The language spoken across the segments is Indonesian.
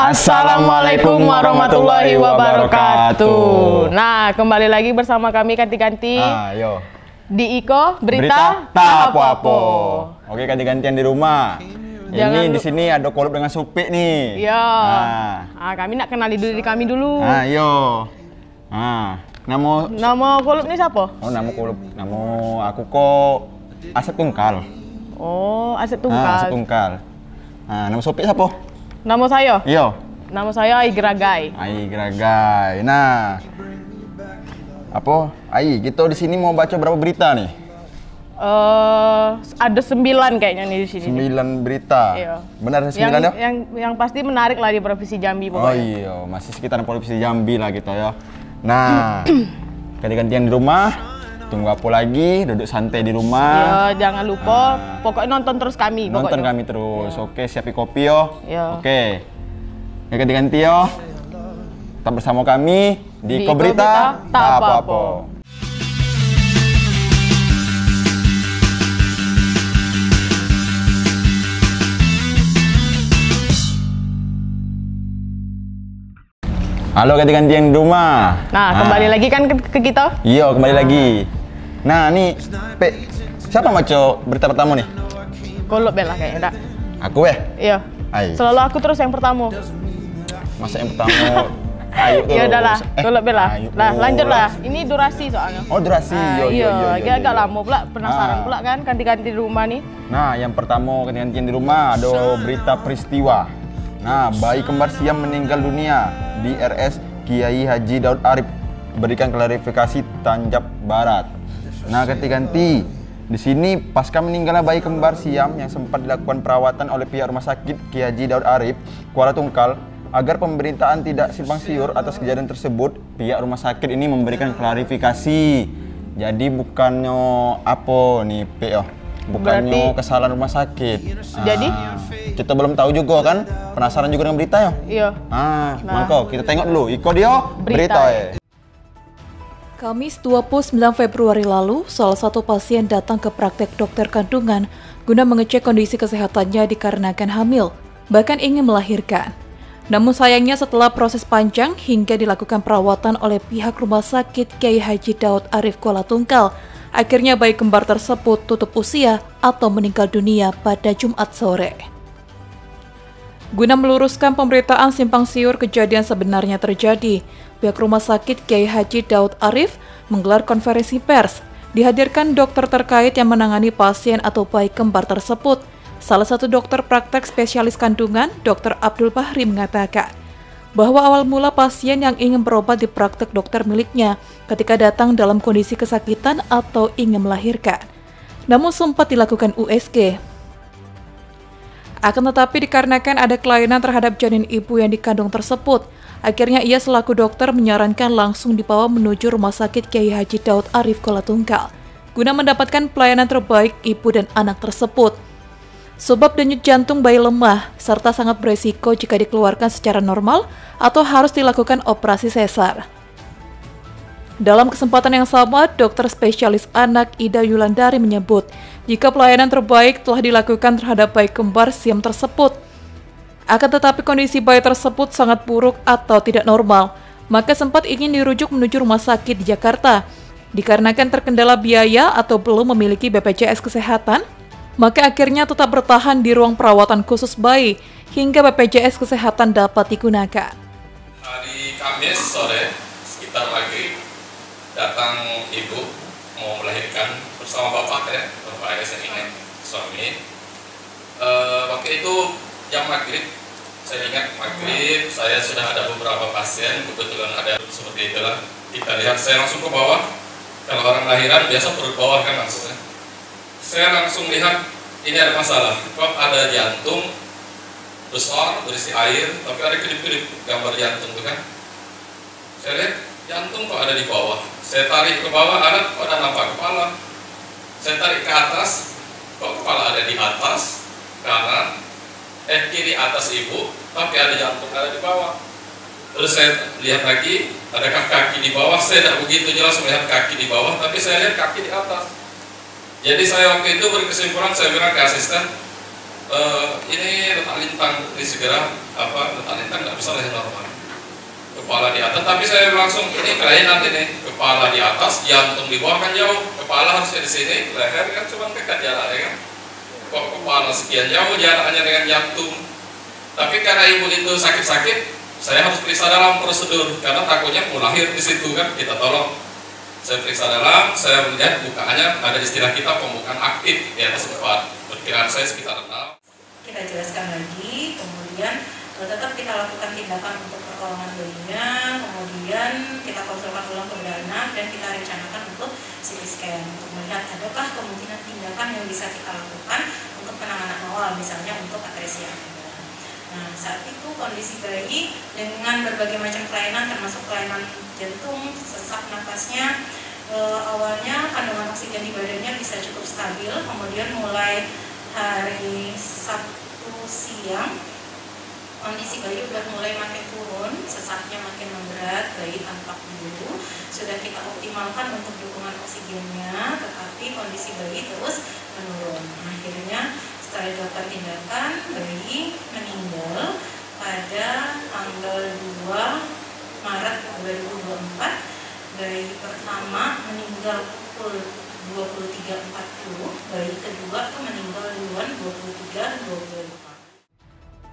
Assalamualaikum warahmatullahi wabarakatuh. Nah, kembali lagi bersama kami ganti-ganti. Ayo. Di Iko Berita Tak Apa-apa. Oke, ganti-gantian di rumah. Ini di sini ada kolup dengan Supik nih. Iya. Kami nak kenali diri kami dulu. Ayo. Nama kolup ini siapa? Oh, nama kolup. Nama aku kok Asep Tungkal. Oh, Asep Tungkal. Asep Tungkal. Nama Supik siapa? Nama saya? Iya. Nama saya Ai Geragai. Ai Geragai. Nah, apa? Ai, kita di sini mau baca berapa berita nih? Ada 9 kayaknya nih di sini. 9 berita. Iya. Benar 9 ya? Yang pasti menarik lah di Provinsi Jambi pokoknya. Oh iya, masih sekitar Provinsi Jambi lah kita ya. Nah, ganti-gantian di rumah. Tunggu apa lagi? Duduk santai di rumah. Ya, jangan lupa. Pokoknya nonton terus kami. Nonton pokoknya. kami terus. Ya. Oke, siapin kopi yo. Ya. Oke. Ya, ganti-ganti yo. Tetap bersama kami di Iko Berita Tak Apa-apa. Halo, ganti-gantian di rumah. Nah, kembali lagi kan ke kita? Iya, kembali lagi. Nah, nih, siapa baca berita pertama nih? Kolup bela kayaknya, enggak? Aku ya? Iya. Ayo. Selalu aku terus yang pertama. Masa yang pertama? Ayo terus. Ya udahlah, kolup bela. Lah, lanjutlah. Ini durasi soalnya. Oh, durasi. Iya, agak lama pula, penasaran pula kan ganti-ganti di rumah nih. Nah, yang pertama ganti-gantian di rumah ada berita peristiwa. Nah, bayi kembar Siam meninggal dunia di RS Kiai Haji Daud Arif, berikan klarifikasi Tanjab Barat. Nah, ganti-ganti di sini pasca meninggalnya bayi kembar Siam yang sempat dilakukan perawatan oleh pihak rumah sakit Kiai Haji Daud Arif, Kuala Tungkal, agar pemberitaan tidak simpang siur atas kejadian tersebut, pihak rumah sakit ini memberikan klarifikasi. Jadi bukannya apa nih, bukannya kesalahan rumah sakit. Jadi kita belum tahu juga kan, penasaran juga dengan berita ya? Iya. Mangko kita tengok dulu. Iko dia berita. Kamis 29 Februari lalu, salah satu pasien datang ke praktek dokter kandungan guna mengecek kondisi kesehatannya dikarenakan hamil, bahkan ingin melahirkan. Namun sayangnya setelah proses panjang hingga dilakukan perawatan oleh pihak rumah sakit Kiai Haji Daud Arif Kuala Tungkal, akhirnya bayi kembar tersebut tutup usia atau meninggal dunia pada Jumat sore. Guna meluruskan pemberitaan simpang siur kejadian sebenarnya terjadi, pihak rumah sakit Kiai Haji Daud Arif menggelar konferensi pers. Dihadirkan dokter terkait yang menangani pasien atau bayi kembar tersebut. Salah satu dokter praktek spesialis kandungan, Dr. Abdul Bahri mengatakan bahwa awal mula pasien yang ingin berobat di praktek dokter miliknya ketika datang dalam kondisi kesakitan atau ingin melahirkan, namun sempat dilakukan USG. Akan tetapi dikarenakan ada kelainan terhadap janin ibu yang dikandung tersebut, akhirnya ia selaku dokter menyarankan langsung dibawa menuju Rumah Sakit Kiai Haji Daud Arif Kuala Tungkal guna mendapatkan pelayanan terbaik ibu dan anak tersebut. Sebab denyut jantung bayi lemah serta sangat beresiko jika dikeluarkan secara normal atau harus dilakukan operasi sesar. Dalam kesempatan yang sama, dokter spesialis anak Ida Yulandari menyebut jika pelayanan terbaik telah dilakukan terhadap bayi kembar Siam tersebut. Akan tetapi kondisi bayi tersebut sangat buruk atau tidak normal, maka sempat ingin dirujuk menuju rumah sakit di Jakarta. Dikarenakan terkendala biaya atau belum memiliki BPJS Kesehatan, maka akhirnya tetap bertahan di ruang perawatan khusus bayi hingga BPJS Kesehatan dapat digunakan. Hari Kamis sore sekitar maghrib datang ibu mau melahirkan bersama bapak saya ingat suami. Waktu itu jam maghrib, saya ingat maghrib saya sudah ada beberapa pasien, kebetulan ada seperti itulah. Kita lihat, saya langsung ke bawah. Kalau orang lahiran biasa perut bawah kan langsung. Saya langsung lihat ini ada masalah. Kok ada jantung besar berisi air, tapi ada kedip-kedip gambar jantung tuh kan. Saya lihat jantung kok ada di bawah. Saya tarik ke bawah, ada kok ada nampak kepala. Saya tarik ke atas, kok kepala ada di atas kanan, kiri atas ibu, tapi ada jantung ada di bawah. Terus saya lihat lagi, adakah kaki di bawah? Saya tidak begitu jelas melihat kaki di bawah, tapi saya lihat kaki di atas. Jadi saya waktu itu berkesimpulan, saya bilang ke asisten, ini letak lintang ini segera letak lintang nggak bisa lahir normal, kepala di atas, tapi saya langsung ini kelainan ini, kepala di atas, jantung di bawah kan jauh, kepala harusnya di sini, leher kan cuma dekat jaraknya kan, kok kepala sekian jauh jaraknya dengan jantung. Tapi karena ibu itu sakit-sakit, saya harus periksa dalam prosedur karena takutnya mau lahir di situ kan, kita tolong. Saya periksa dalam, saya melihat bukaannya ada istilah kita pembukaan aktif di atas 4, perkiraan saya sekitar 6. Kita jelaskan lagi, kemudian tetap kita lakukan tindakan untuk pertolongan bayinya, kemudian kita konsulkan ulang kepada anak dan kita rencanakan untuk CT scan untuk melihat adakah kemungkinan tindakan yang bisa kita lakukan untuk penanganan awal, misalnya untuk atresia ameba. Nah, saat itu kondisi bayi dengan berbagai macam kelainan termasuk kelainan jantung, sesak napasnya, awalnya kandungan oksigen di badannya bisa cukup stabil, kemudian mulai hari Sabtu siang kondisi bayi udah mulai makin turun, sesaknya makin memberat, bayi tampak biru. Sudah kita optimalkan untuk dukungan oksigennya, tetapi kondisi bayi terus menurun. Akhirnya setelah dilakukan tindakan, bayi meninggal pada tanggal 2 Maret 2024. Bayi pertama meninggal pukul 23.40, bayi kedua itu meninggal duluan 23.25.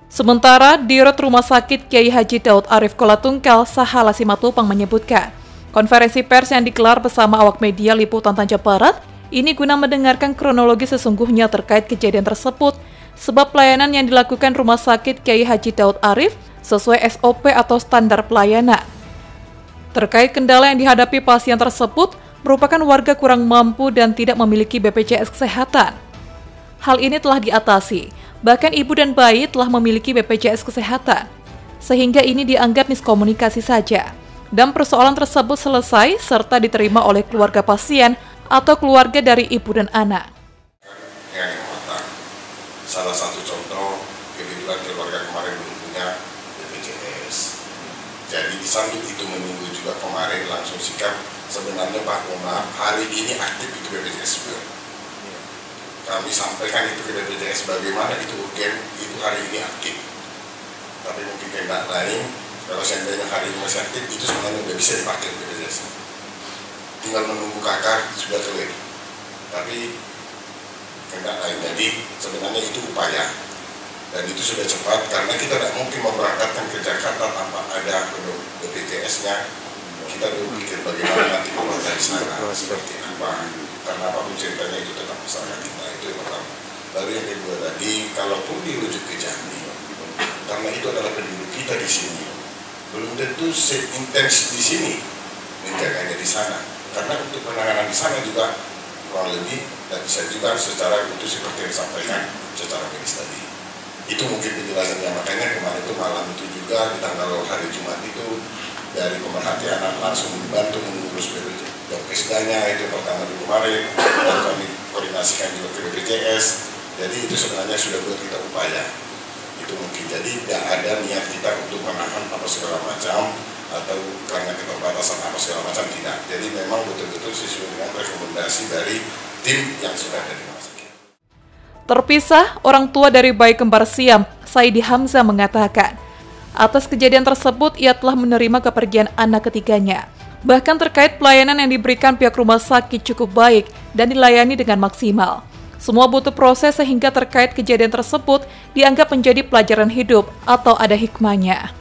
Sementara Dirut Rumah Sakit Kiai Haji Daud Arif Kolatungkal Sahala Simatupang menyebutkan, konferensi pers yang digelar bersama awak media liputan Tanjung Barat ini guna mendengarkan kronologi sesungguhnya terkait kejadian tersebut, sebab pelayanan yang dilakukan Rumah Sakit Kiai Haji Daud Arif sesuai SOP atau standar pelayanan. Terkait kendala yang dihadapi pasien tersebut merupakan warga kurang mampu dan tidak memiliki BPJS Kesehatan. Hal ini telah diatasi. Bahkan ibu dan bayi telah memiliki BPJS Kesehatan, sehingga ini dianggap miskomunikasi saja. Dan persoalan tersebut selesai serta diterima oleh keluarga pasien atau keluarga dari ibu dan anak. Yang matang. Salah satu contoh, kebetulan keluarga kemarin belum punya BPJS. Jadi di samping itu menunggu juga kemarin langsung sikap, sebenarnya Pak Oma hari ini aktif itu BPJS. Kami sampaikan itu ke BPJS bagaimana itu urgen, itu hari ini aktif. Tapi mungkin kehendak lain, kalau seandainya hari ini masih aktif, itu sebenarnya sudah bisa dipakai BPJS. Tinggal menunggu kakak sudah clear. Tapi kehendak lain, jadi sebenarnya itu upaya. Dan itu sudah cepat, karena kita tidak mungkin memberangkatkan ke Jakarta tanpa ada BPJS-nya. Kita dulu pikir bagaimana nanti keluarga di sana, seperti apa. Karena apapun ceritanya itu tetap masyarakat kita, itu yang pertama. Lalu yang kedua tadi, kalaupun dirujuk ke Jambi, karena itu adalah penduduk kita di sini, belum tentu seintens di sini menjaganya di sana. Karena untuk penanganan di sana juga kurang lebih dan bisa juga secara utuh seperti yang disampaikan secara medis tadi. Itu mungkin penjelasannya, makanya kemarin itu malam itu juga di tanggal hari Jumat itu dari pemerhati anak langsung membantu mengurus BPJS. Kesdanya itu pertama di kemarin, dan kami koordinasikan juga ke BPJS. Jadi itu sebenarnya sudah buat kita upaya. Itu mungkin jadi tidak ada niat kita untuk menahan apa segala macam atau karena keterbatasan apa segala macam, tidak. Jadi memang betul-betul sesuai dengan rekomendasi dari tim yang sudah ada di rumah sakit. Terpisah, orang tua dari bayi kembar Siam, Saidi Hamzah mengatakan, atas kejadian tersebut ia telah menerima kepergian anak ketiganya. Bahkan terkait pelayanan yang diberikan pihak rumah sakit cukup baik dan dilayani dengan maksimal. Semua butuh proses sehingga terkait kejadian tersebut dianggap menjadi pelajaran hidup atau ada hikmahnya.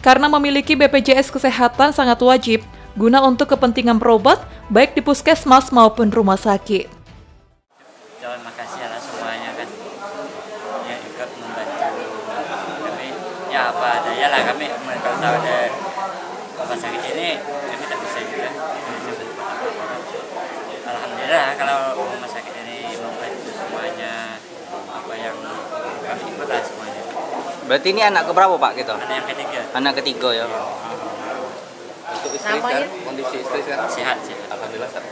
Karena memiliki BPJS Kesehatan sangat wajib guna untuk kepentingan berobat baik di puskesmas maupun rumah sakit. Terima kasih atas semuanya kan yang ikut membantu kami. Ya apa adanya lah kami kalau tahu ada rumah sakit ini kami tak bisa juga. Alhamdulillah kalau rumah sakit ini membantu semuanya apa yang kami ikut lah semuanya. Berarti ini anak keberapa Pak gitu? Anak yang ketiga. Anak ketiga ya. Untuk istri sekarang, kondisi istri sekarang Sehat. Alhamdulillah sehat.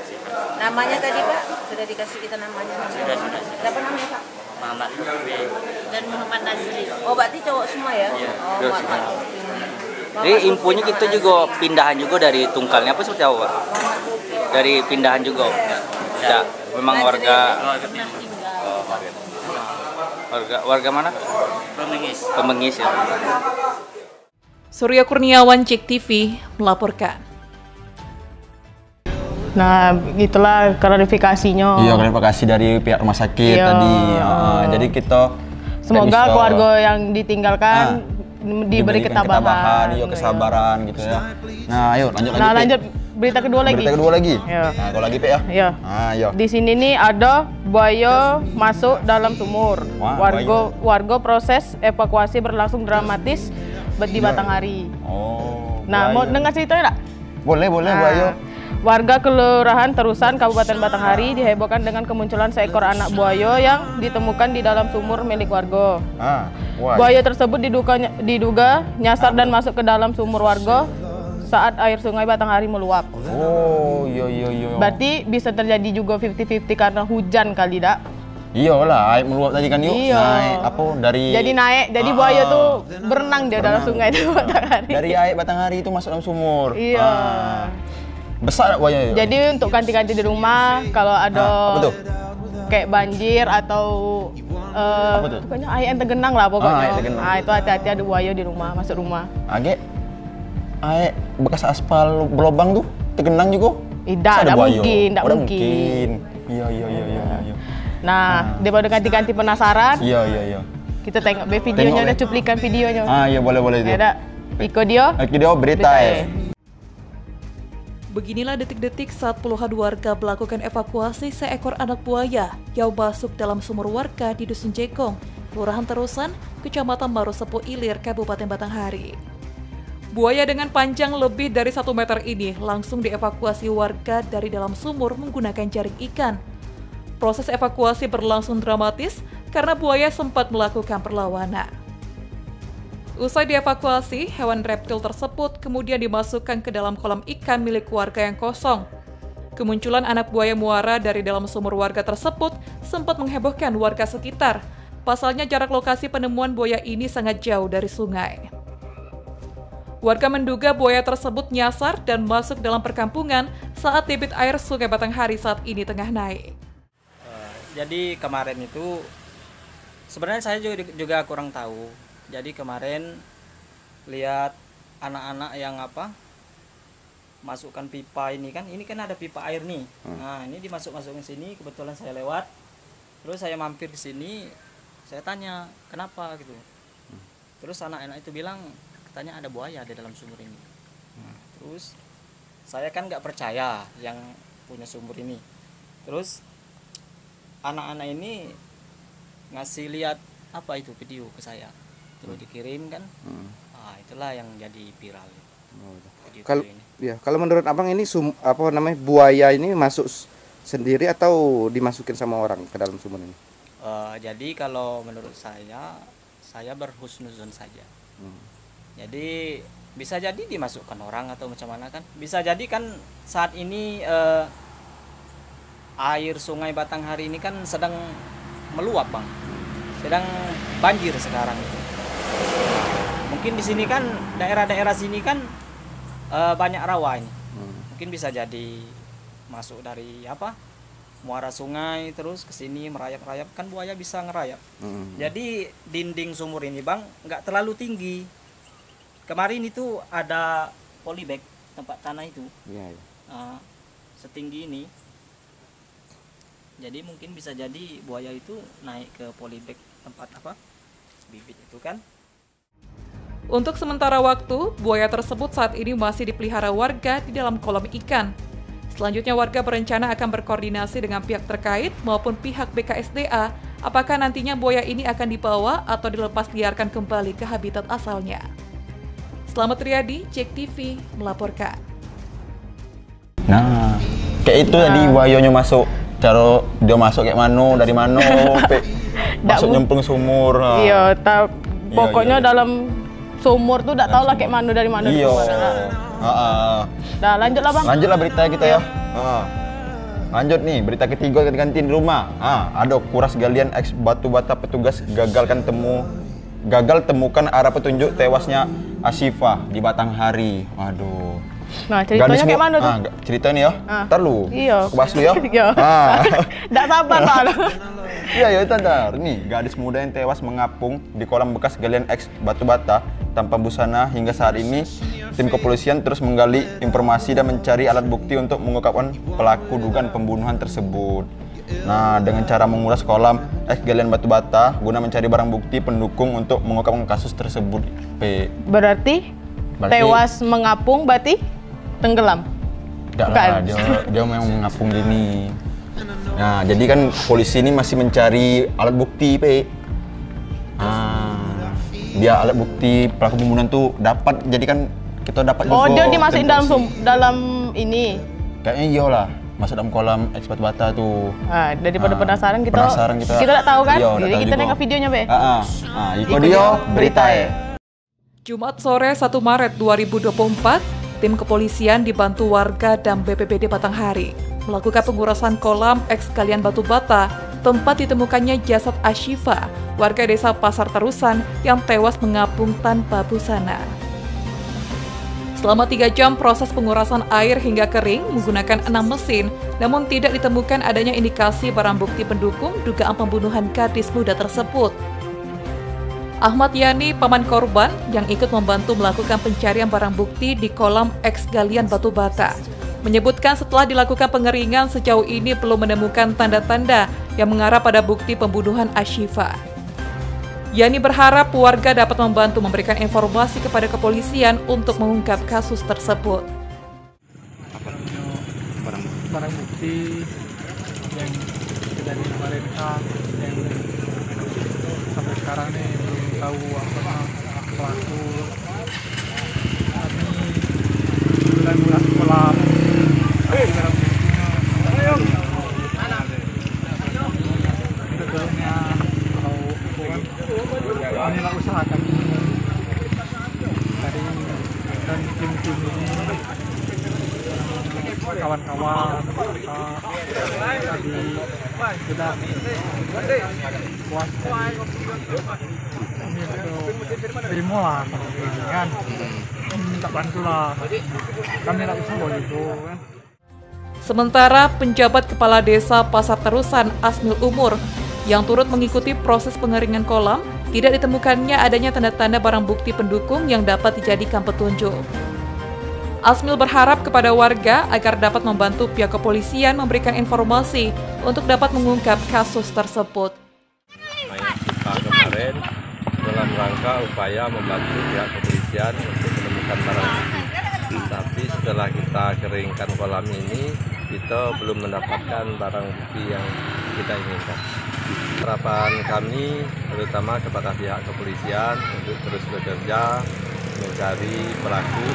Namanya tadi Pak, sudah dikasih kita namanya? Sudah. Siapa namanya Pak? Muhammad Lutfi Dan Muhammad Nazri. Oh berarti cowok semua ya? Iya. Oh Muhammad. Jadi infonya kita juga pindahan juga dari Tungkalnya apa seperti apa Pak? Dari pindahan juga? Ya, memang warga. keluarga. Warga mana? Pemengis ya. Surya Kurniawan, JEK TV melaporkan. Nah, itulah klarifikasinya. Iya, klarifikasi dari pihak rumah sakit Iya. tadi. Jadi kita Semoga bisa keluarga yang ditinggalkan diberi ketabahan. iya, kesabaran gitu ya. Nah, ayo lanjut Nah, Pe. lanjut berita kedua lagi. Berita kedua lagi. Iya. Nah, kalau lagi Pe ya. Iya. Nah, ayo. Di sini nih ada buaya masuk dalam sumur. Wah, Warga proses evakuasi berlangsung dramatis di Batanghari. Oh. Nah, mau buaya. dengar ceritanya enggak? Boleh, buaya. Warga Kelurahan Terusan, Kabupaten Batanghari dihebohkan dengan kemunculan seekor anak buaya yang ditemukan di dalam sumur milik warga. Buaya tersebut diduga nyasar dan masuk ke dalam sumur warga saat air sungai Batanghari meluap. Oh, iya. Berarti bisa terjadi juga 50-50 karena hujan kali, Dak? Iyalah, air meluap tadi kan yuk. Iya. Naik apa dari Jadi buaya tuh berenang dia dalam sungai itu Batanghari. Dari air Batanghari itu masuk dalam sumur. Iya. Besar tak buaya itu? Jadi untuk ganti-ganti di rumah kalau ada apa tuh? kayak banjir atau Apa tuh? pokoknya air yang tergenang lah pokoknya. air tergenang. Nah, itu hati-hati ada buaya di rumah, masuk rumah. Age, air bekas aspal berlubang tuh tergenang juga. Tidak mungkin. Iya. Nah, daripada ganti-ganti penasaran, Iya. kita tengok videonya, ada cuplikan videonya. Iya boleh itu. Ada. Iko dia. Berita ya. Beginilah detik-detik saat puluhan warga melakukan evakuasi seekor anak buaya yang masuk dalam sumur warga di Dusun Jekong, Kelurahan Terusan, Kecamatan Marosepo Ilir, Kabupaten Batanghari. Buaya dengan panjang lebih dari 1 meter ini langsung dievakuasi warga dari dalam sumur menggunakan jaring ikan. Proses evakuasi berlangsung dramatis karena buaya sempat melakukan perlawanan. Usai dievakuasi, hewan reptil tersebut kemudian dimasukkan ke dalam kolam ikan milik warga yang kosong. Kemunculan anak buaya muara dari dalam sumur warga tersebut sempat menghebohkan warga sekitar. Pasalnya jarak lokasi penemuan buaya ini sangat jauh dari sungai. Warga menduga buaya tersebut nyasar dan masuk dalam perkampungan saat debit air Sungai Batanghari saat ini tengah naik. Jadi kemarin itu sebenarnya saya juga kurang tahu. Jadi kemarin lihat anak-anak yang masukkan pipa ini kan ada pipa air nih. Nah, ini dimasukkan sini, kebetulan saya lewat. Terus saya mampir ke sini, saya tanya, "Kenapa?" gitu. Terus anak-anak itu bilang, katanya ada buaya di dalam sumur ini. Terus saya kan nggak percaya yang punya sumur ini. Terus anak-anak ini ngasih lihat video ke saya. Terus dikirim kan. Itulah yang jadi viral. Kalau menurut Abang ini buaya ini masuk sendiri atau dimasukin sama orang ke dalam sumur ini? Jadi kalau menurut saya berhusnuzon saja. Jadi bisa jadi dimasukkan orang atau macam mana kan? Bisa jadi kan saat ini air Sungai Batanghari ini kan sedang meluap, Bang. Sedang banjir sekarang. Mungkin di sini kan daerah-daerah sini kan banyak rawa ini. Mungkin bisa jadi masuk dari muara sungai terus ke sini merayap-rayap, kan buaya bisa ngerayap. Jadi dinding sumur ini, Bang, nggak terlalu tinggi. Kemarin itu ada polybag tempat tanah itu. Setinggi ini. Jadi mungkin bisa jadi buaya itu naik ke polybag tempat bibit itu kan. Untuk sementara waktu, buaya tersebut saat ini masih dipelihara warga di dalam kolam ikan. Selanjutnya warga berencana akan berkoordinasi dengan pihak terkait maupun pihak BKSDA apakah nantinya buaya ini akan dibawa atau dilepas liarkan kembali ke habitat asalnya. Selamat Riyadi, JEK TV melaporkan. Nah, kayak itu tadi buayanya masuk. Cara dia masuk kayak dari mana, masuk nyemplung sumur. Iya, pokoknya dalam sumur tuh tidak tahu lah kayak mana dari mana. Iya. Nah, lanjutlah, Bang. Lanjutlah berita kita ya. Lanjut nih, berita ketiga ganti di rumah. Ada kuras galian eks batu bata petugas gagal temukan arah petunjuk tewasnya Asifah di Batanghari. Waduh. Nah, ceritanya kayak mana tuh? Cerita nih ya. Ntar lu. Iya. Aku bahas lu ya. Iya. Nggak sabar soalnya. Iya, ntar. Nih, gadis muda yang tewas mengapung di kolam bekas galian eks batu bata tanpa busana. Hingga saat ini, tim kepolisian terus menggali informasi dan mencari alat bukti untuk mengungkapkan pelaku dugaan pembunuhan tersebut. Nah, dengan cara mengulas kolam eks galian batu bata guna mencari barang bukti pendukung untuk mengungkapkan kasus tersebut. Berarti tewas mengapung berarti tenggelam? Enggak lah, dia memang mengapung gini. Nah, jadi kan polisi ini masih mencari alat bukti, dia alat bukti pelaku pembunuhan tuh dapat, jadi kan kita dapat juga. Oh, dia dimasukin dalam ini? Kayaknya iyalah, masuk dalam kolam eks batu bata tuh. Daripada penasaran kita nggak tahu kan? Iya, jadi kita nengok videonya, Iko dia berita Jumat sore 1 Maret 2024, tim kepolisian dibantu warga dan BPBD Batanghari melakukan pengurasan kolam eks galian batu bata tempat ditemukannya jasad Ashifa, warga desa Pasar Terusan yang tewas mengapung tanpa busana. Selama 3 jam proses pengurasan air hingga kering menggunakan 6 mesin, namun tidak ditemukan adanya indikasi barang bukti pendukung dugaan pembunuhan gadis muda tersebut. Ahmad Yani, paman korban, yang ikut membantu melakukan pencarian barang bukti di kolam eks galian batu bata, menyebutkan setelah dilakukan pengeringan sejauh ini belum menemukan tanda-tanda yang mengarah pada bukti pembunuhan Ashifa. Yani berharap warga dapat membantu memberikan informasi kepada kepolisian untuk mengungkap kasus tersebut. Barang bukti yang dari kemarin yang sampai sekarang nih belum tahu apa pelaku. Kami sudah mulai kolam. Sebelumnya kalau inilah usaha kami dari dan tim-tim ini, kawan-kawan tadi sudah buat ini terima lah kan, minta bantu lah, kami tak usah begitu kan. Sementara penjabat kepala desa Pasar Terusan Asmil Umur yang turut mengikuti proses pengeringan kolam, tidak ditemukannya adanya tanda-tanda barang bukti pendukung yang dapat dijadikan petunjuk. Asmil berharap kepada warga agar dapat membantu pihak kepolisian memberikan informasi untuk dapat mengungkap kasus tersebut. Kita kemarin dalam rangka upaya membantu pihak kepolisian untuk menemukan barang bukti. Tapi setelah kita keringkan kolam ini, kita belum mendapatkan barang bukti yang kita inginkan. Harapan kami terutama kepada pihak kepolisian untuk terus bekerja mencari pelaku,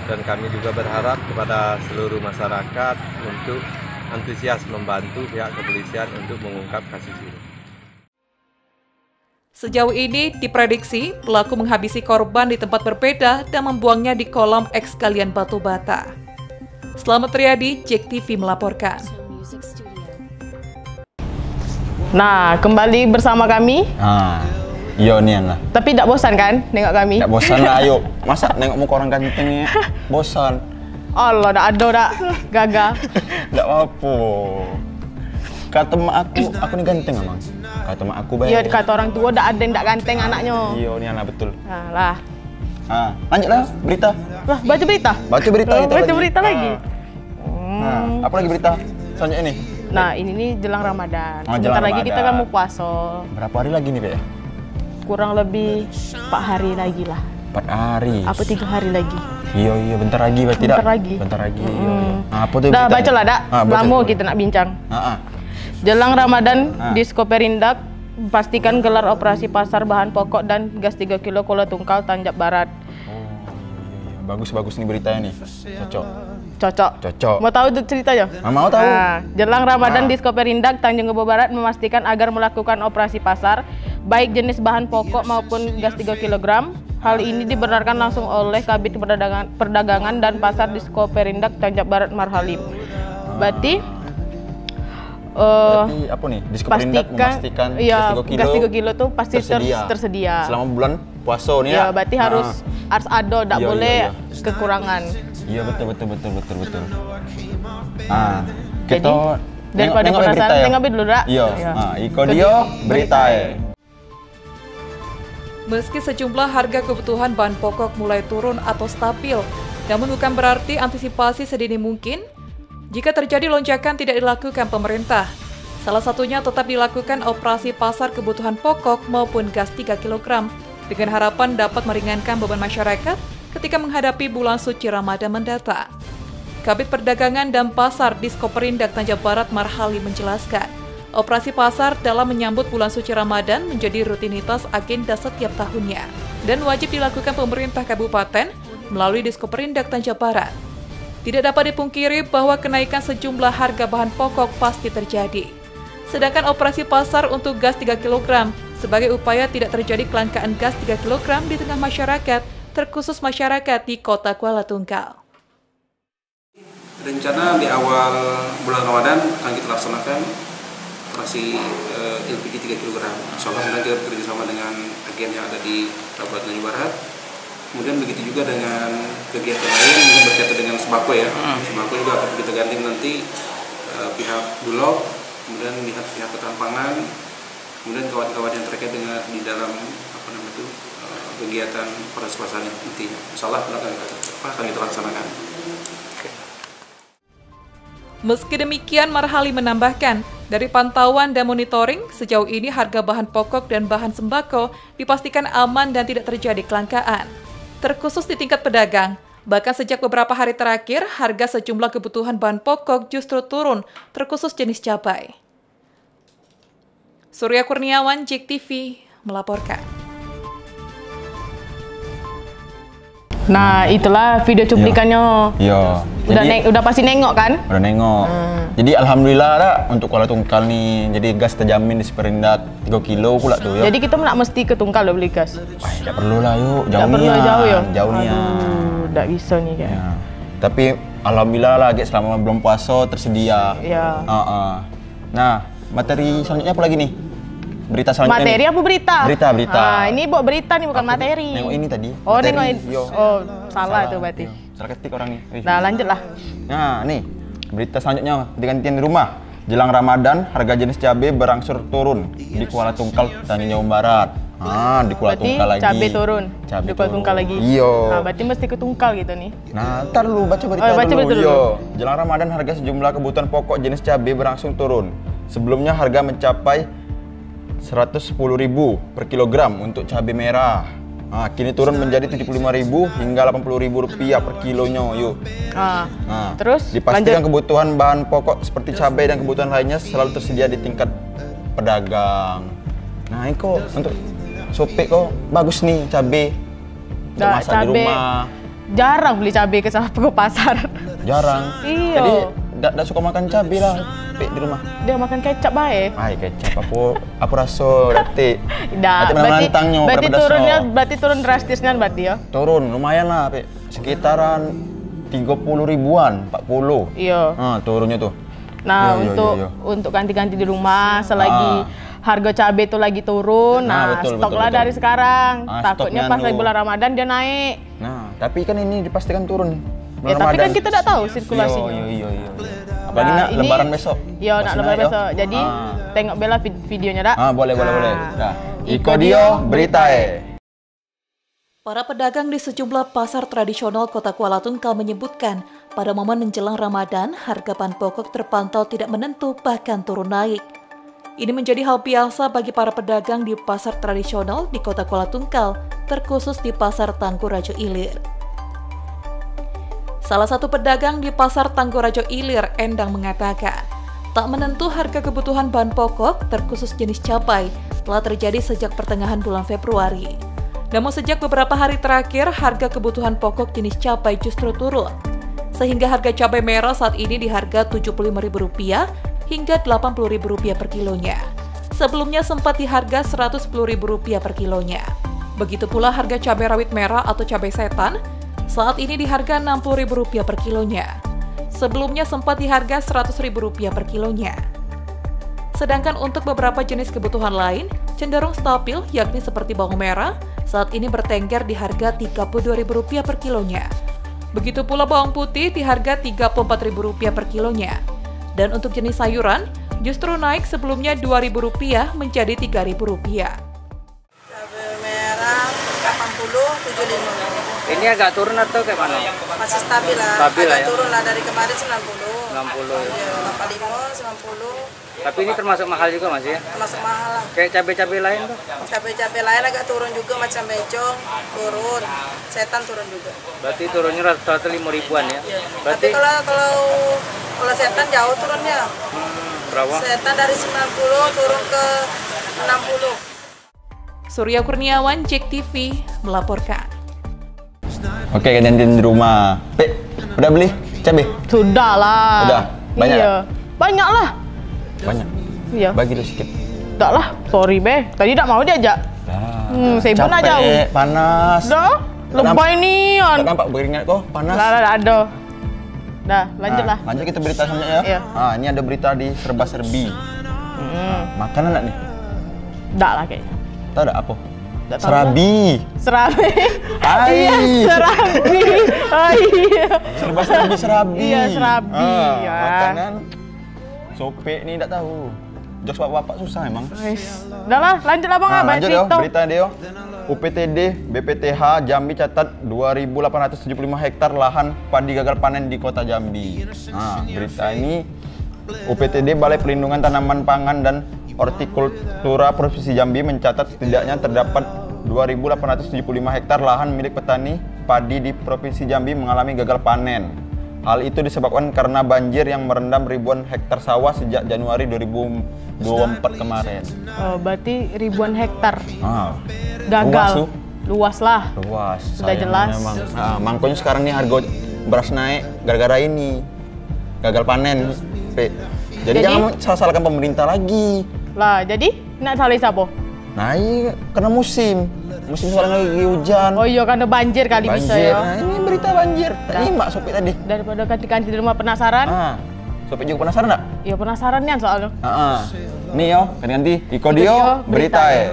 dan kami juga berharap kepada seluruh masyarakat untuk antusias membantu pihak kepolisian untuk mengungkap kasus ini. Sejauh ini diprediksi pelaku menghabisi korban di tempat berbeda dan membuangnya di kolam eks galian batu bata. Selamat Riyadi, JEK TV melaporkan. Nah, kembali bersama kami. Iya Nian lah. Tapi tidak bosan kan nengok kami? Tidak bosan lah, ayo. Masa nengok muka orang gantengnya bosan? Allah, dah ada dah gagal. Tidak apa-apa. Kata mak aku nih ganteng emang. Kata mak aku baik. Iya, kata orang tua dah ada yang tidak ganteng anaknya. Iya Nian lah, betul. Nah lah. Lanjutlah berita. Lah, baca berita. Baca berita kita baca berita lagi. Nah, apa lagi berita selanjutnya ini? Nah, ini nih jelang Ramadan. Sebentar lagi kita kan mau puasa. Berapa hari lagi nih, Pak? Kurang lebih 4 hari lagi lah. 4 hari? Apa 3 hari lagi? Iya, bentar lagi berarti dah. Bentar lagi. Iya. Nah, apa tuh? Dah baca lah, dak. Lama kita nak bincang. Jelang Ramadan, Diskoperindak pastikan gelar operasi pasar bahan pokok dan gas 3 kilo Kuala Tungkal, Tanjab Barat. Bagus nih beritanya nih. Cocok. Mau tahu ceritanya? Mau tahu. Jelang Ramadan, Diskoperindak Tanjung Kebo Barat memastikan agar melakukan operasi pasar baik jenis bahan pokok maupun gas 3 kg. Hal ini dibenarkan langsung oleh Kabid Perdagangan dan Pasar Diskoperindak Tanjab Barat Marhalim. Berarti apa nih? Diskoperindak memastikan gas 3 kilo tuh pasti tersedia. Selama bulan puasa nih ya. Berarti harus ada, tidak boleh kekurangan. Iya betul. Ah, kita daripada penasaran, tengok dulu dak. Iya. Iko dia berita. Meski sejumlah harga kebutuhan bahan pokok mulai turun atau stabil, namun bukan berarti antisipasi sedini mungkin jika terjadi lonjakan tidak dilakukan pemerintah. Salah satunya tetap dilakukan operasi pasar kebutuhan pokok maupun gas 3 kg dengan harapan dapat meringankan beban masyarakat ketika menghadapi bulan suci Ramadan mendatang. Kabid Perdagangan dan Pasar Diskoperindak Tanjab Barat Marhali menjelaskan, operasi pasar dalam menyambut bulan suci Ramadan menjadi rutinitas agenda setiap tahunnya dan wajib dilakukan pemerintah kabupaten melalui Diskoperindak Tanjab Barat. Tidak dapat dipungkiri bahwa kenaikan sejumlah harga bahan pokok pasti terjadi. Sedangkan operasi pasar untuk gas 3 kg sebagai upaya tidak terjadi kelangkaan gas 3 kg di tengah masyarakat, terkhusus masyarakat di Kota Kuala Tungkal. Rencana di awal bulan Ramadan akan kita laksanakan operasi LPG 3 kg. Insyaallah kita bekerjasama dengan agen yang ada di Kabupaten Tanjab Barat. Kemudian begitu juga dengan kegiatan lain yang berkaitan dengan sembako ya. Sembako juga akan kita gandeng nanti pihak Bulog, kemudian pihak ketahanan pangan, kemudian kawan-kawan yang terkait dengan di dalam kegiatan proses pasarnya nanti. Insyaallah akan kita laksanakan. Meski demikian, Marhali menambahkan, dari pantauan dan monitoring, sejauh ini harga bahan pokok dan bahan sembako dipastikan aman dan tidak terjadi kelangkaan. Terkhusus di tingkat pedagang, bahkan sejak beberapa hari terakhir, harga sejumlah kebutuhan bahan pokok justru turun, terkhusus jenis cabai. Surya Kurniawan, JEK TV, melaporkan. Nah, itulah video cuplikannya. Iya. Udah pasti nengok kan? Udah nengok. Jadi alhamdulillah dah untuk Kuala Tungkal nih. Jadi gas terjamin di Superindak 3 kilo pula tuh ya. Jadi kita nak mesti ke Tungkal beli gas. Wah, enggak perlu lah yuk, jauh nih. Jauh nih. Enggak bisa nih kan. Ya. Tapi alhamdulillah lah selama belum puasa tersedia. Iya. Nah, materi selanjutnya apa lagi nih? Berita selanjutnya. Materi apa berita? Berita. Ini buat berita nih bukan materi. Nengok ini tadi. Oh, nengok ini. Oh, salah itu berarti. Salah ketik orang nih. Nah, lanjutlah. Nah, nih. Berita selanjutnya digantian di rumah. Jelang Ramadan, harga jenis cabai berangsur turun di Kuala Tungkal, Tanjung Barat. Di Kuala Tungkal lagi. Cabai turun. Di Kuala Tungkal lagi. Iya. Nah, berarti mesti ke Tungkal gitu nih. Nah, ntar dulu baca berita dulu. Iya. Jelang Ramadan, harga sejumlah kebutuhan pokok jenis cabai berangsur turun. Sebelumnya harga mencapai 110.000 per kilogram untuk cabai merah. Kini turun menjadi 75.000 hingga 80.000 rupiah per kilonya. Yuk. Terus dipastikan kebutuhan bahan pokok seperti cabai dan kebutuhan lainnya selalu tersedia di tingkat pedagang. Nah, ini kok untuk sopek kok bagus nih cabai. Untuk masak di rumah. Jarang beli cabai ke pasar. Jarang. Iya. Jadi tidak suka makan cabai lah di rumah. Dia makan kecap baik. Kecap apa rasa dati. Berarti turun drastisnya berarti ya. Turun lumayan lah, sekitaran 30 ribuan, 40. Iya. Turunnya tuh. Nah, untuk ganti-ganti di rumah selagi harga cabai itu lagi turun. Betul, dari sekarang. Takutnya pas bulan Ramadan dia naik. Nah, tapi kan ini dipastikan turun. Ya, tapi kan kita tidak tahu sirkulasinya. Iya. Apalagi nak lebaran besok. Iya, nak lebaran besok. Jadi tengok bela videonya dak. Boleh. Iko dia berita. Para pedagang di sejumlah pasar tradisional Kota Kuala Tungkal menyebutkan, pada momen menjelang Ramadan, harga bahan pokok terpantau tidak menentu bahkan turun naik. Ini menjadi hal biasa bagi para pedagang di pasar tradisional di Kota Kuala Tungkal, terkhusus di Pasar Tangguh Rajo Ilir. Salah satu pedagang di Pasar Tangguh Rajo Ilir, Endang, mengatakan, tak menentu harga kebutuhan bahan pokok, terkhusus jenis cabai, telah terjadi sejak pertengahan bulan Februari. Namun sejak beberapa hari terakhir, harga kebutuhan pokok jenis cabai justru turun. Sehingga harga cabai merah saat ini di harga Rp75.000 hingga Rp80.000 per kilonya. Sebelumnya sempat di harga Rp110.000 per kilonya. Begitu pula harga cabai rawit merah atau cabai setan, saat ini di harga Rp60.000 per kilonya. Sebelumnya sempat di harga Rp100.000 per kilonya. Sedangkan untuk beberapa jenis kebutuhan lain, cenderung stabil, yakni seperti bawang merah, saat ini bertengger di harga Rp32.000 per kilonya. Begitu pula bawang putih di harga Rp34.000 per kilonya. Dan untuk jenis sayuran, justru naik sebelumnya Rp2.000 menjadi Rp3.000. Cabai merah 80, 75. Ini agak turun atau kayak mana? Masih stabil lah. Stabil agak ya? turun lah dari kemarin 90. 60. Iya, 85, 90. Tapi ini termasuk mahal juga Mas ya? Termasuk mahal lah. Kayak cabai-cabai lain tuh? Cabai-cabai lain agak turun juga, macam becong turun, setan turun juga. Berarti turunnya rata-rata 5 ribuan ya? Iya. Berarti Tapi kalau setan jauh turunnya. berapa? Setan dari 90 turun ke 60. Surya Kurniawan, JEK TV, melaporkan. Oke, kalian di rumah. Udah beli cabai? Sudah lah. Udah? Banyak? Iya. Banyak lah. Banyak? Iya. Bagi lu sedikit. Enggak lah, sorry be. Tadi tak mau diajak. Sibuk nak jauh. Panas. Dah, lebay nih. Tak nampak beringat kok, panas. Ada. Dah, lanjut lah. Lanjut kita berita selanjutnya ya. Iya. Ini ada berita di serba-serbi. Makanan enggak nih? Enggak lah kayaknya. Tahu enggak apa? Serabi. Serabi. Hai. Iya, serabi. Oh iya. Serba-serbi serabi. Iya, serabi. Ya. Makanan sope nih enggak tahu. Jokes bapak-bapak susah emang. Udah lah, lanjut lah Bang. Lanjut yo, berita dia. UPTD BPTH Jambi catat 2.875 hektar lahan padi gagal panen di kota Jambi. Berita ini UPTD Balai Pelindungan Tanaman Pangan dan Hortikultura Provinsi Jambi mencatat setidaknya terdapat 2.875 hektar lahan milik petani padi di Provinsi Jambi mengalami gagal panen. Hal itu disebabkan karena banjir yang merendam ribuan hektar sawah sejak Januari 2024 kemarin. Oh, berarti ribuan hektar. Gagal. Luas lah. Luas. Sudah jelas. Memang. Makanya sekarang nih harga beras naik gara-gara ini. Gagal panen. Jadi jangan salahkan pemerintah lagi. Lah, jadi nak salah siapa? Nah, iya karena musim sekarang lagi hujan. Oh iya, karena banjir kali bisa ya. Nah, ini berita banjir. Tadi Mbak Sopi tadi. Daripada ganti-ganti di rumah penasaran. Sopi juga penasaran enggak? Iya, penasaran nih soalnya. Nih yo, ganti-ganti Ikodio berita ya.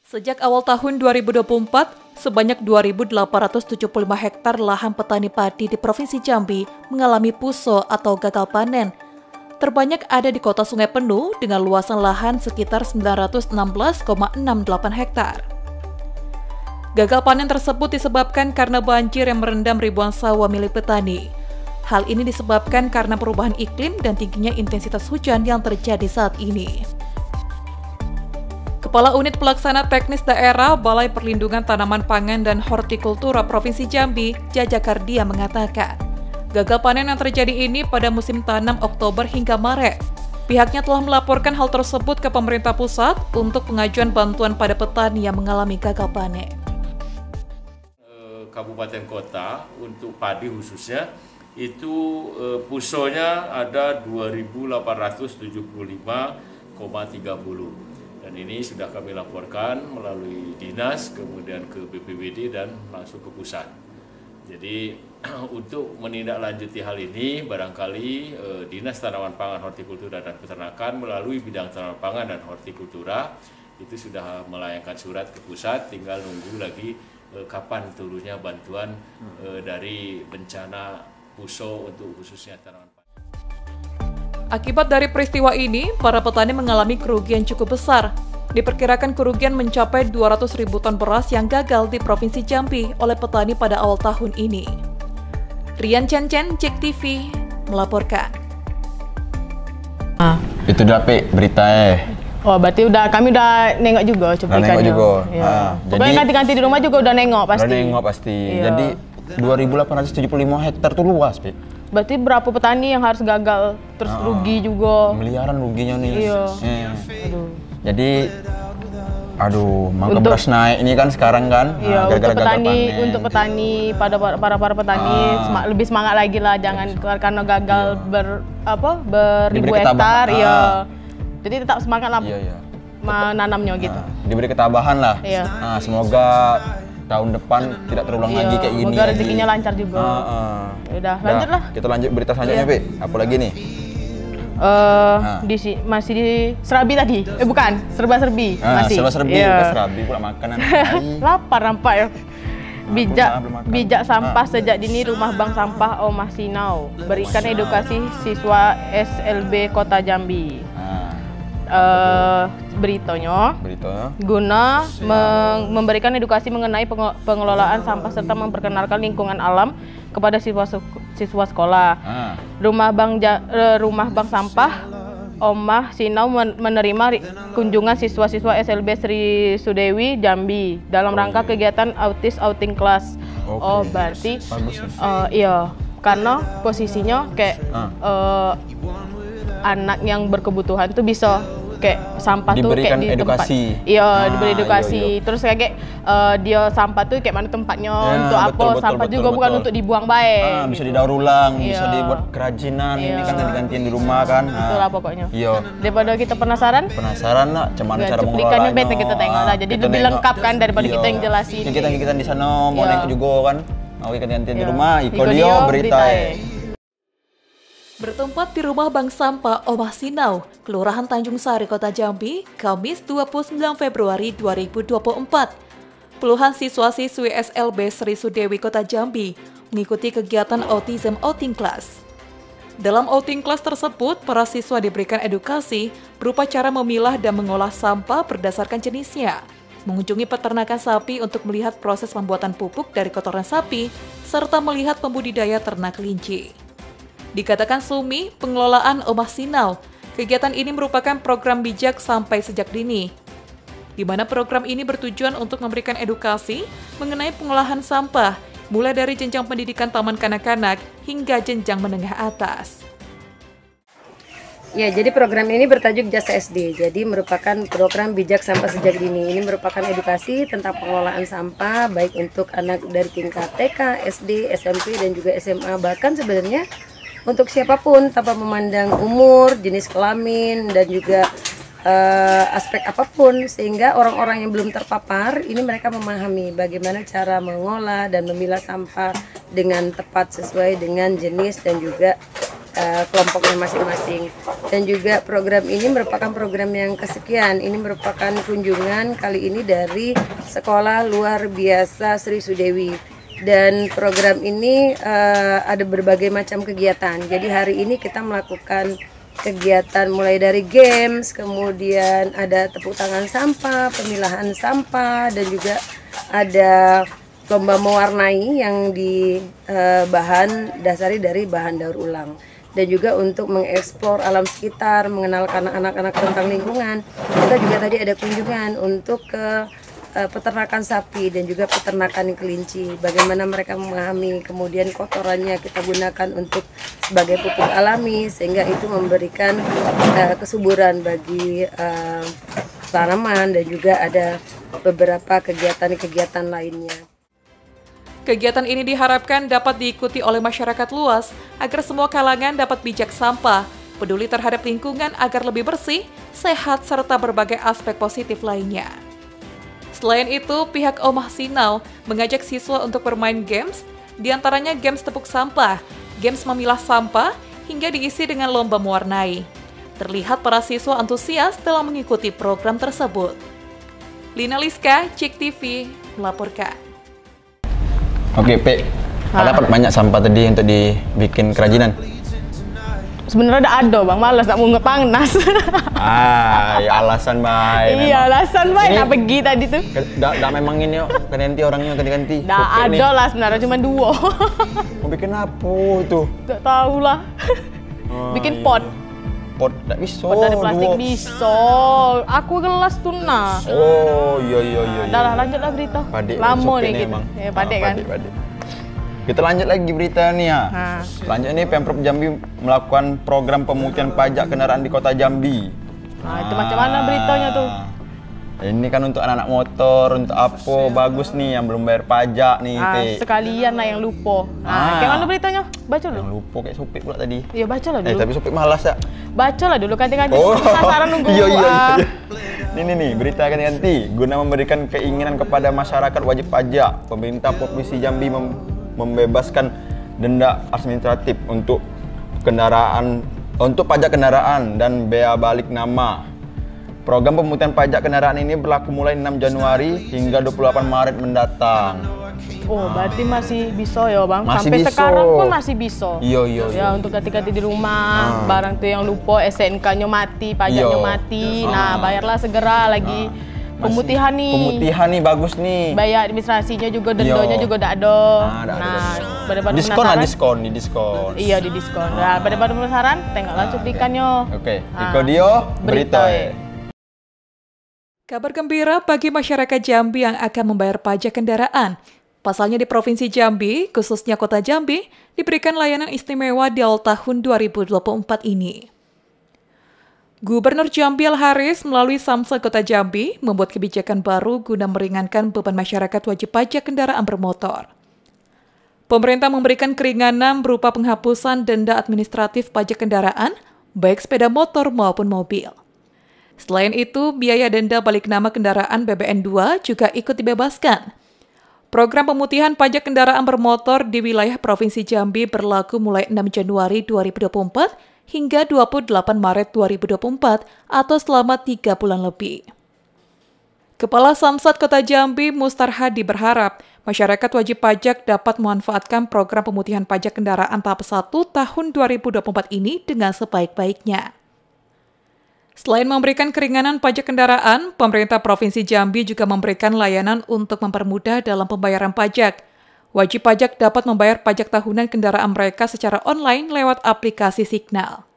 Sejak awal tahun 2024, sebanyak 2.875 hektar lahan petani padi di Provinsi Jambi mengalami puso atau gagal panen. Terbanyak ada di kota Sungai Penuh dengan luasan lahan sekitar 916,68 hektar. Gagal panen tersebut disebabkan karena banjir yang merendam ribuan sawah milik petani. Hal ini disebabkan karena perubahan iklim dan tingginya intensitas hujan yang terjadi saat ini. Kepala Unit Pelaksana Teknis Daerah Balai Perlindungan Tanaman Pangan dan Hortikultura Provinsi Jambi, Jaja Kardia mengatakan, gagal panen yang terjadi ini pada musim tanam Oktober hingga Maret. Pihaknya telah melaporkan hal tersebut ke pemerintah pusat untuk pengajuan bantuan pada petani yang mengalami gagal panen. Kabupaten kota untuk padi khususnya itu pusonya ada 2.875,30. Dan ini sudah kami laporkan melalui dinas, kemudian ke BPBD dan langsung ke pusat. Jadi untuk menindaklanjuti hal ini, barangkali Dinas Tanaman Pangan, Hortikultura dan Peternakan melalui bidang tanaman pangan dan hortikultura itu sudah melayangkan surat ke pusat, tinggal nunggu lagi kapan turunnya bantuan dari bencana puso untuk khususnya tanaman pangan. Akibat dari peristiwa ini, para petani mengalami kerugian cukup besar. Diperkirakan kerugian mencapai 200.000 ton beras yang gagal di Provinsi Jambi oleh petani pada awal tahun ini. Rian Chen, JEK TV, melaporkan. Itu udah berita Oh, berarti kami udah nengok juga cuplikannya. Nengok juga. Ya. Pokoknya ganti-ganti di rumah juga udah nengok pasti. Udah nengok pasti. Iya. Jadi 2.875 hektar tuh luas, Pi. Berarti berapa petani yang harus gagal terus rugi juga? Miliaran ruginya nih. Iya. Jadi mangga beras naik ini kan sekarang kan. Iya, untuk petani pada para petani lebih semangat lagi lah, jangan karena gagal beribu hektar ya. Jadi tetap semangat lah menanamnya gitu. Diberi ketabahan lah. Iya. Semoga tahun depan tidak terulang lagi kayak gini. Semoga rezekinya lancar juga. Udah, lanjut lah. Kita lanjut berita selanjutnya, Pi. Apa lagi nih? Masih di serabi tadi. Bukan, serba-serbi. Masih. Serba-serbi, serabi pula makanan. Lapar nampak ya. bijak sampah sejak dini Rumah Bank Sampah Omah Sinau. Berikan edukasi siswa SLB Kota Jambi. Beritanya guna memberikan edukasi mengenai pengelolaan sampah serta memperkenalkan lingkungan alam kepada siswa sekolah. Rumah Bank Sampah Omah Sinau menerima kunjungan siswa-siswa SLB Sri Sudewi Jambi dalam rangka kegiatan Autis Outing Class. Oh, berarti iya, karena posisinya kayak anak yang berkebutuhan tuh bisa kayak sampah diberikan tuh kayak di edukasi. tempat. Iya, diberi edukasi. Iya. Terus kayak dia sampah tuh kayak mana tempatnya, untuk apa, sampah juga bukan untuk dibuang baik. Bisa didaur ulang, bisa dibuat kerajinan, ini kan ganti-gantian di rumah kan. Itulah pokoknya. Iya. Daripada kita penasaran lah, cuman cara mengelolanya. mengelolanya. Kita tengok lah, jadi lebih lengkap kan daripada kita yang jelasin. Kita di sana mau nengok juga kan. Mau ganti-gantian di rumah, Iko Dio berita. Bertempat di Rumah Bank Sampah Omah Sinau, Kelurahan Tanjung Sari, Kota Jambi, Kamis 29 Februari 2024. Puluhan siswa-siswi SLB Sri Sudewi Kota Jambi mengikuti kegiatan Autism Outing Class. Dalam outing class tersebut, para siswa diberikan edukasi berupa cara memilah dan mengolah sampah berdasarkan jenisnya, mengunjungi peternakan sapi untuk melihat proses pembuatan pupuk dari kotoran sapi, serta melihat pembudidaya ternak kelinci. Dikatakan Sumi, pengelolaan Omah Sinau, kegiatan ini merupakan program bijak sampai sejak dini, di mana program ini bertujuan untuk memberikan edukasi mengenai pengolahan sampah, mulai dari jenjang pendidikan taman kanak-kanak hingga jenjang menengah atas. Ya, jadi program ini bertajuk Jasa SD, jadi merupakan program bijak sampah sejak dini. Ini merupakan edukasi tentang pengelolaan sampah, baik untuk anak dari tingkat TK, SD, SMP, dan juga SMA, bahkan sebenarnya untuk siapapun tanpa memandang umur, jenis kelamin, dan juga aspek apapun, sehingga orang-orang yang belum terpapar ini mereka memahami bagaimana cara mengolah dan memilah sampah dengan tepat sesuai dengan jenis dan juga kelompoknya masing-masing. Dan juga program ini merupakan program yang kesekian. Ini merupakan kunjungan kali ini dari Sekolah Luar Biasa Sri Sudewi. Dan program ini ada berbagai macam kegiatan. Jadi hari ini kita melakukan kegiatan mulai dari games, kemudian ada tepuk tangan sampah, pemilahan sampah, dan juga ada lomba mewarnai yang dasari dari bahan daur ulang. Dan juga untuk mengeksplor alam sekitar, mengenalkan anak-anak tentang lingkungan. Kita juga tadi ada kunjungan untuk ke peternakan sapi dan juga peternakan kelinci, bagaimana mereka memahami, kemudian kotorannya kita gunakan untuk sebagai pupuk alami, sehingga itu memberikan kesuburan bagi tanaman, dan juga ada beberapa kegiatan-kegiatan lainnya. Kegiatan ini diharapkan dapat diikuti oleh masyarakat luas agar semua kalangan dapat bijak sampah, peduli terhadap lingkungan agar lebih bersih, sehat, serta berbagai aspek positif lainnya. Selain itu, pihak Omah Sinau mengajak siswa untuk bermain games, diantaranya games tepuk sampah, games memilah sampah, hingga diisi dengan lomba mewarnai. Terlihat para siswa antusias dalam mengikuti program tersebut. Lina Liska, Cik TV, melaporkan. Oke, Pe. Dapat banyak sampah tadi untuk dibikin kerajinan? Sebenarnya ada Bang, malas tak mau ngepanas. Ya alasan baik. Iya, alasan baik nak pergi tadi tuh. Dah memang ini ganti orangnya ganti-ganti. Dah ada lah sebenarnya, cuma 2. Mau bikin apa tuh? Tak tahu lah. Bikin pot. Pot tak bisa. Pot dari plastik bisa. Aku gelas tuh nah. Oh iya. Dah lah, lanjutlah berita. Lama nih kita. Ya, padek kan. Kita lanjut lagi berita nih ya. Lanjut nih, Pemprov Jambi melakukan program pemutihan pajak kendaraan di Kota Jambi. Nah, itu macam mana beritanya tuh? Ini kan untuk anak-anak motor, untuk apa? Bagus nih yang belum bayar pajak nih. Sekalian lah yang lupa. Kayak mana beritanya? Baca dulu. Yang lupa kayak Sopik pula tadi. Iya, baca lah dulu. Tapi Sopik malas ya. Baca lah dulu, ganti-ganti. Penasaran nunggu. Iya. Ini nih, berita ganti-ganti. Guna memberikan keinginan kepada masyarakat wajib pajak, pemerintah Provinsi Jambi membebaskan denda administratif untuk pajak kendaraan dan bea balik nama. Program pemutihan pajak kendaraan ini berlaku mulai 6 Januari hingga 28 Maret mendatang. Oh, berarti masih bisa ya Bang. Masih Sampai bisa. sekarang pun masih bisa. Iya. Ya untuk ganti-ganti di rumah, barang tuh yang lupa, SNK-nya mati, pajaknya mati. Nah, bayarlah segera lagi. Pemutihan nih. Pemutihan nih bagus nih. Bayar administrasinya juga, dendanya juga udah ada. Daripada diskon. Iya, di diskon. Nah, daripada penasaran, tengoklah cuplikannya. Oke, Iko Dio, berita. Kabar gembira bagi masyarakat Jambi yang akan membayar pajak kendaraan. Pasalnya di Provinsi Jambi, khususnya Kota Jambi, diberikan layanan istimewa di awal tahun 2024 ini. Gubernur Jambi Al-Haris melalui Samsat Kota Jambi membuat kebijakan baru guna meringankan beban masyarakat wajib pajak kendaraan bermotor. Pemerintah memberikan keringanan berupa penghapusan denda administratif pajak kendaraan, baik sepeda motor maupun mobil. Selain itu, biaya denda balik nama kendaraan BBN 2 juga ikut dibebaskan. Program pemutihan pajak kendaraan bermotor di wilayah Provinsi Jambi berlaku mulai 6 Januari 2024 hingga 28 Maret 2024 atau selama 3 bulan lebih. Kepala Samsat Kota Jambi Mustar Hadi berharap masyarakat wajib pajak dapat memanfaatkan program pemutihan pajak kendaraan tahap 1 tahun 2024 ini dengan sebaik-baiknya. Selain memberikan keringanan pajak kendaraan, pemerintah Provinsi Jambi juga memberikan layanan untuk mempermudah dalam pembayaran pajak. Wajib pajak dapat membayar pajak tahunan kendaraan mereka secara online lewat aplikasi Signal.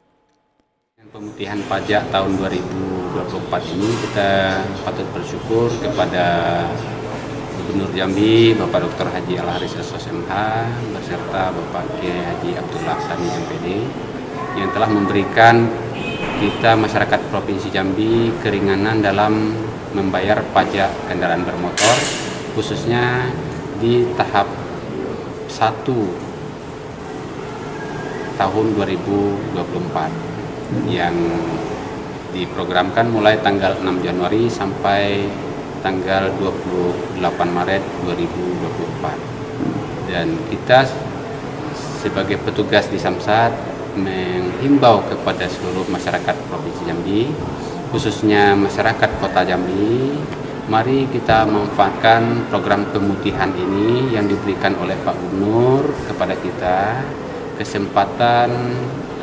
Pemutihan pajak tahun 2024 ini kita patut bersyukur kepada Gubernur Jambi, Bapak Dr. Haji Al-Haris SMH, beserta Bapak Kiai Haji Abdul Laksani MPD, yang telah memberikan kita masyarakat Provinsi Jambi keringanan dalam membayar pajak kendaraan bermotor, khususnya di tahap 1 tahun 2024 yang diprogramkan mulai tanggal 6 Januari sampai tanggal 28 Maret 2024. Dan kita sebagai petugas di Samsat menghimbau kepada seluruh masyarakat Provinsi Jambi, khususnya masyarakat Kota Jambi, mari kita memanfaatkan program pemutihan ini yang diberikan oleh Pak Gubernur kepada kita, kesempatan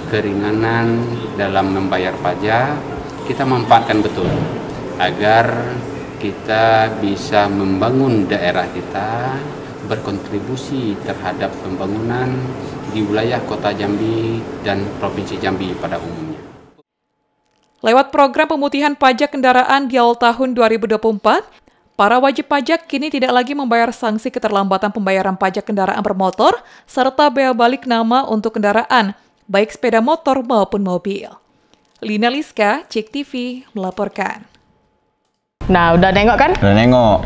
keringanan dalam membayar pajak, kita manfaatkan betul agar kita bisa membangun daerah kita, berkontribusi terhadap pembangunan di wilayah Kota Jambi dan Provinsi Jambi pada umumnya. Lewat program pemutihan pajak kendaraan di awal tahun 2024, para wajib pajak kini tidak lagi membayar sanksi keterlambatan pembayaran pajak kendaraan bermotor serta bea balik nama untuk kendaraan, baik sepeda motor maupun mobil. Lina Liska, Cek TV, melaporkan. Nah, udah nengok kan? Udah nengok.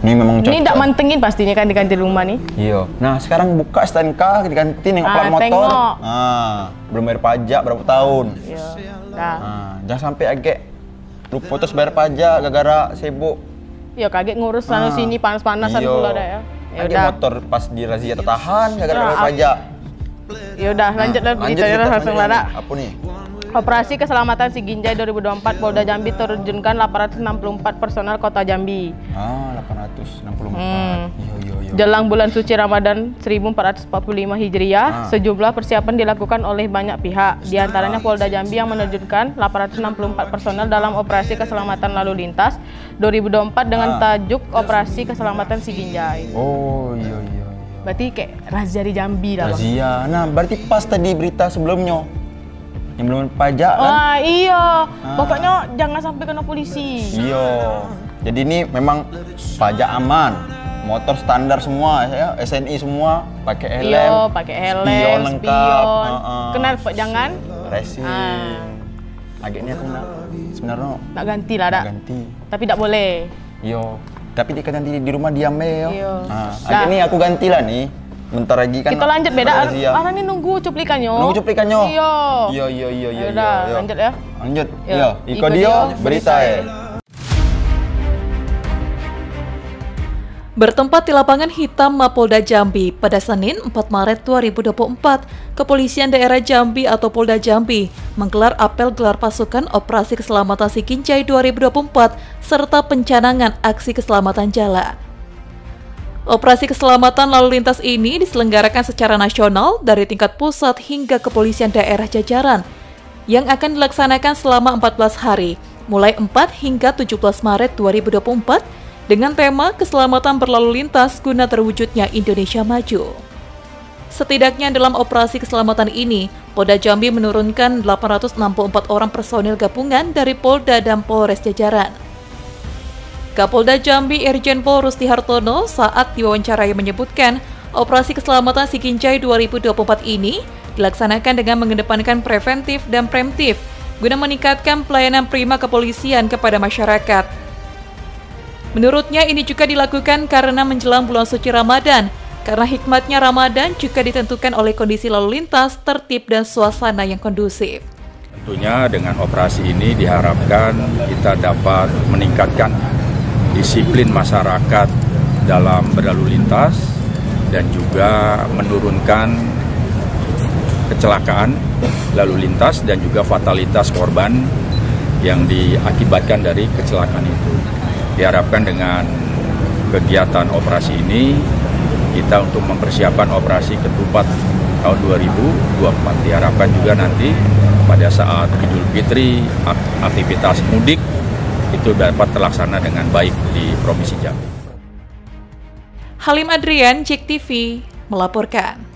Ini memang cocok. Ini tidak mantengin pastinya kan diganti rumah nih. Iya. Nah, sekarang buka STNK diganti nengok plat motor. Tengok. Belum bayar pajak berapa tahun. Iya. Jangan sampai agak lupa terus bayar pajak gara-gara sibuk. Iya, kaget ngurus sana sini panas-panasan pula dah ya. Ya udah. Motor pas di razia tertahan gara-gara bayar pajak. Ya udah, lanjutlah beritanya langsung lah. Apa nih? Operasi Keselamatan Siginjai 2024 Polda Jambi terjunkan 864 personel Kota Jambi. 864. Jelang bulan suci Ramadan 1445 Hijriah, sejumlah persiapan dilakukan oleh banyak pihak. Di antaranya Polda Jambi yang menerjunkan 864 personel dalam Operasi Keselamatan Lalu Lintas 2024 dengan tajuk Operasi Keselamatan Siginjai. Oh iya. Berarti kayak razia di Jambi lah. Razia. Nah, berarti pas tadi berita sebelumnya yang belum pajak kan? Iya. Pokoknya jangan sampai kena polisi. Iya. Jadi ini memang pajak aman. Motor standar semua ya, SNI semua pakai helm. Iya, pakai helm, spion lengkap. Kenapa jangan? Racing. Agaknya aku sebenarnya nak ganti lah dak. Ganti. Tapi tak boleh. Iya. Tapi dia nanti di rumah diam ya. Iya. Agaknya aku gantilah nih. Bentar lagi kan. Kita lanjut beda. Orang ini nunggu cuplikannya. Iya. Iya. Udah, lanjut ya. Lanjut. Iya. Iko Dio berita ya. Bertempat di lapangan hitam Mapolda Jambi pada Senin 4 Maret 2024, Kepolisian Daerah Jambi atau Polda Jambi menggelar apel gelar pasukan Operasi Keselamatan Siginjai 2024 serta pencanangan aksi keselamatan jalan. Operasi keselamatan lalu lintas ini diselenggarakan secara nasional dari tingkat pusat hingga kepolisian daerah jajaran yang akan dilaksanakan selama 14 hari, mulai 4 hingga 17 Maret 2024 dengan tema keselamatan berlalu lintas guna terwujudnya Indonesia Maju. Setidaknya dalam operasi keselamatan ini, Polda Jambi menurunkan 864 orang personil gabungan dari Polda dan Polres jajaran. Kapolda Jambi Irjen Pol Rusti Hartono saat diwawancarai menyebutkan operasi keselamatan Sikinjai 2024 ini dilaksanakan dengan mengedepankan preventif dan preemptif guna meningkatkan pelayanan prima kepolisian kepada masyarakat. Menurutnya ini juga dilakukan karena menjelang bulan suci Ramadan, karena hikmatnya Ramadan juga ditentukan oleh kondisi lalu lintas, tertib dan suasana yang kondusif. Tentunya dengan operasi ini diharapkan kita dapat meningkatkan disiplin masyarakat dalam berlalu lintas dan juga menurunkan kecelakaan lalu lintas dan juga fatalitas korban yang diakibatkan dari kecelakaan itu. Diharapkan dengan kegiatan operasi ini kita untuk mempersiapkan operasi ketupat tahun 2024. Diharapkan juga nanti pada saat Idul Fitri aktivitas mudik itu dapat terlaksana dengan baik di Provinsi Jambi. Halim Adrian, JEK TV, melaporkan.